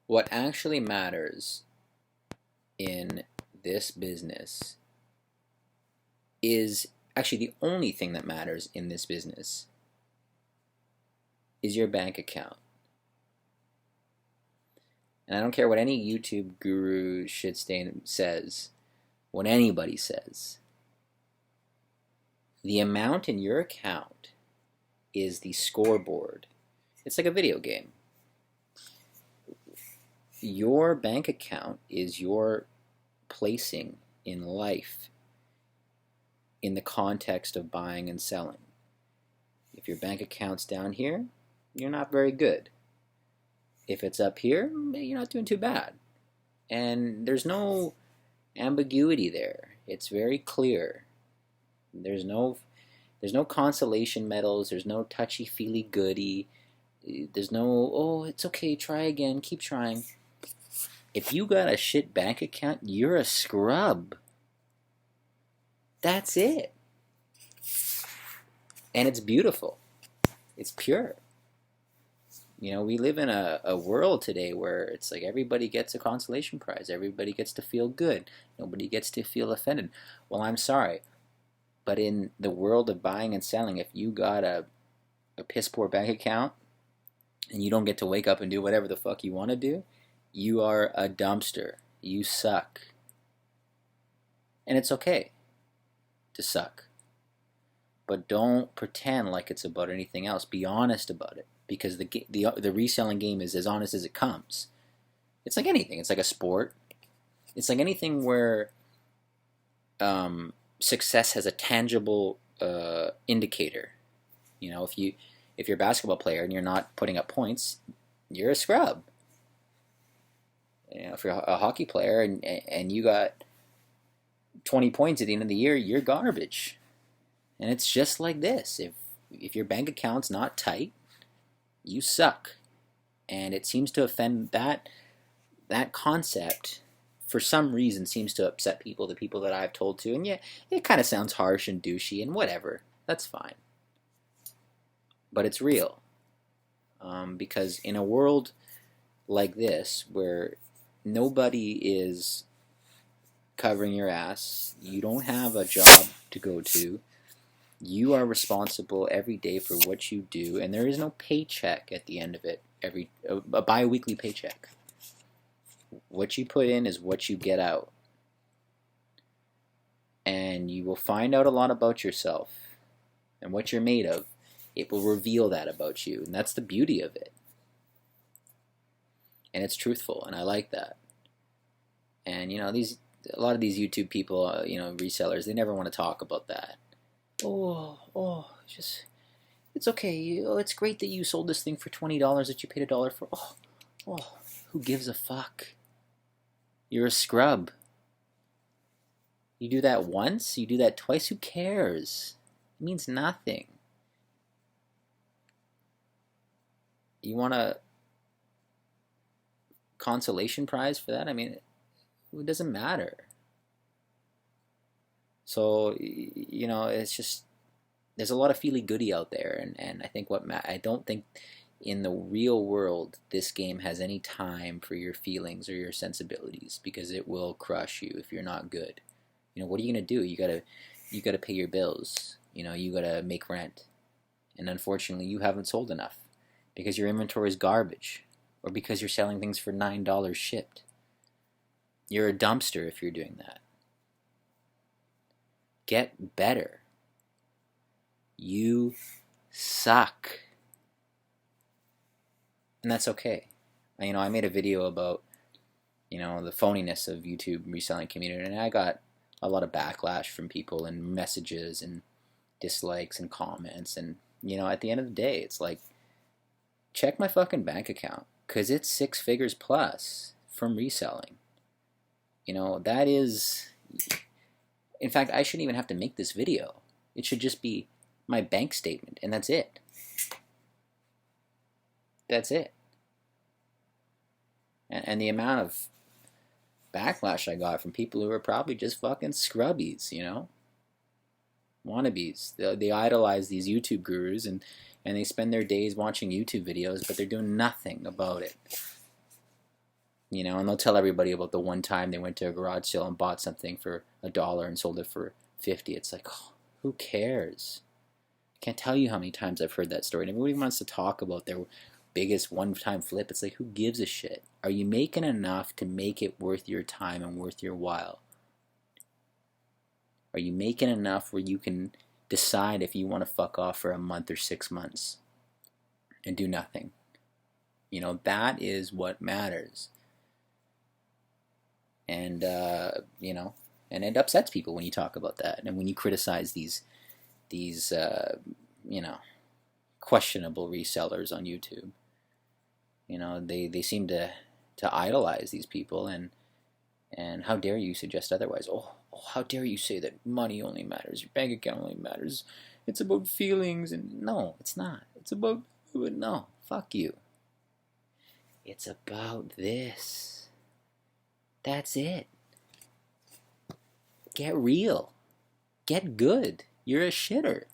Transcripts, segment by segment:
What actually matters in this business is actually the only thing that matters in this business is your bank account. And I don't care what any YouTube guru shitstain says, what anybody says. The amount in your account is the scoreboard. It's like a video game. Your bank account is your placing in life in the context of buying and selling. If your bank account's down here, you're not very good. If it's up here, you're not doing too bad. And there's no ambiguity there. It's very clear. There's no consolation medals. There's no touchy-feely goody. There's no, oh, it's okay, try again, keep trying. If you got a shit bank account, you're a scrub. That's it. And it's beautiful. It's pure. You know, we live in a world today where it's like everybody gets a consolation prize. Everybody gets to feel good. Nobody gets to feel offended. Well, I'm sorry. But in the world of buying and selling, if you got a piss poor bank account and you don't get to wake up and do whatever the fuck you want to do, you are a dumpster. You suck. And it's okay to suck. But don't pretend like it's about anything else. Be honest about it. Because the reselling game is as honest as it comes. It's like anything. It's like a sport. It's like anything where success has a tangible indicator. You know, if you're a basketball player and you're not putting up points, you're a scrub. You know, if you're a hockey player and you got 20 points at the end of the year, you're garbage. And it's just like this. If your bank account's not tight, you suck. And it seems to offend that concept for some reason seems to upset people, the people that I've told to. And yeah, it kind of sounds harsh and douchey and whatever. That's fine. But it's real. Because in a world like this where nobody is covering your ass, you don't have a job to go to, you are responsible every day for what you do, and there is no paycheck at the end of it, a bi-weekly paycheck. What you put in is what you get out. And you will find out a lot about yourself and what you're made of. It will reveal that about you, and that's the beauty of it. And it's truthful, and I like that. And you know, a lot of these YouTube people, resellers, they never want to talk about that. It's okay. It's great that you sold this thing for $20 that you paid $1 for. Who gives a fuck? You're a scrub. You do that once, you do that twice, who cares? It means nothing. You want a consolation prize for that? I mean, it doesn't matter. So, you know, it's just, there's a lot of feely-goody out there, and I think I don't think in the real world this game has any time for your feelings or your sensibilities, because it will crush you if you're not good. You know, what are you gonna do? You gotta pay your bills. You know, you gotta make rent, and unfortunately, you haven't sold enough because your inventory is garbage, or because you're selling things for $9 shipped. You're a dumpster if you're doing that. Get better. You suck. And that's okay. You know, I made a video about, you know, the phoniness of YouTube reselling community, and I got a lot of backlash from people and messages and dislikes and comments. And, you know, at the end of the day, it's like, check my fucking bank account, because it's 6 figures plus from reselling. You know, that is... In fact, I shouldn't even have to make this video. It should just be my bank statement, and that's it. That's it. And the amount of backlash I got from people who are probably just fucking scrubbies, you know? Wannabes. They idolize these YouTube gurus, and they spend their days watching YouTube videos, but they're doing nothing about it. and they'll tell everybody about the one time they went to a garage sale and bought something for $1 and sold it for 50. It's like, oh, who cares? I can't tell you how many times I've heard that story. And everybody wants to talk about their biggest one-time flip. It's like, who gives a shit? Are you making enough to make it worth your time and worth your while? Are you making enough where you can decide if you want to fuck off for a month or 6 months and do nothing? That is what matters. And, and it upsets people when you talk about that. And when you criticize these questionable resellers on YouTube. They seem to idolize these people, and how dare you suggest otherwise? Oh, how dare you say that money only matters, your bank account only matters, it's about feelings, and no, it's not. It's about, no, fuck you. It's about this. That's it. Get real. Get good. You're a shitter.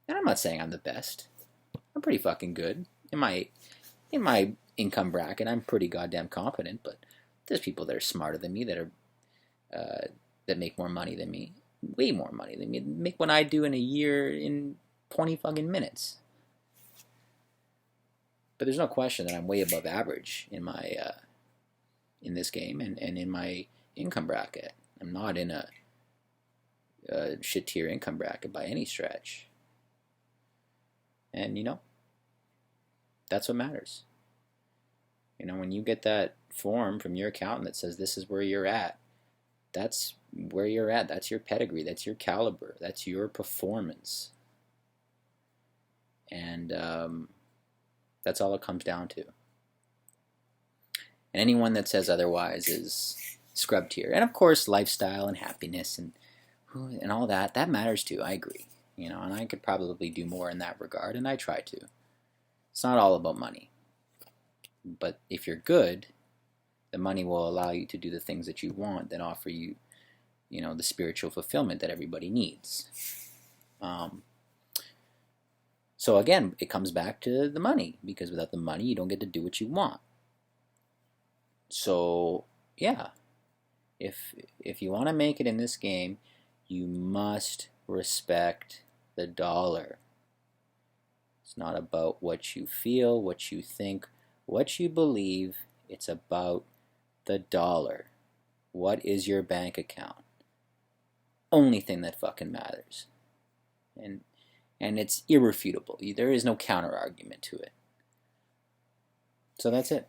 And I'm not saying I'm the best. I'm pretty fucking good. In my income bracket, I'm pretty goddamn competent, but there's people that are smarter than me, that are that make more money than me. Way more money than me. Make what I do in a year in 20 fucking minutes. But there's no question that I'm way above average in my in this game and in my income bracket. I'm not in a shit tier income bracket by any stretch. And that's what matters. When you get that form from your accountant that says this is where you're at, that's where you're at. That's your pedigree. That's your caliber. That's your performance. And that's all it comes down to. And anyone that says otherwise is scrub tier. And of course, lifestyle and happiness and all that matters too. I agree. And I could probably do more in that regard, and I try to. It's not all about money. But if you're good, the money will allow you to do the things that you want that offer you, the spiritual fulfillment that everybody needs. So again, it comes back to the money, because without the money, you don't get to do what you want. So, yeah, if you want to make it in this game, you must respect the dollar. It's not about what you feel, what you think, what you believe. It's about the dollar. What is your bank account? Only thing that fucking matters. And it's irrefutable. There is no counter argument to it. So that's it.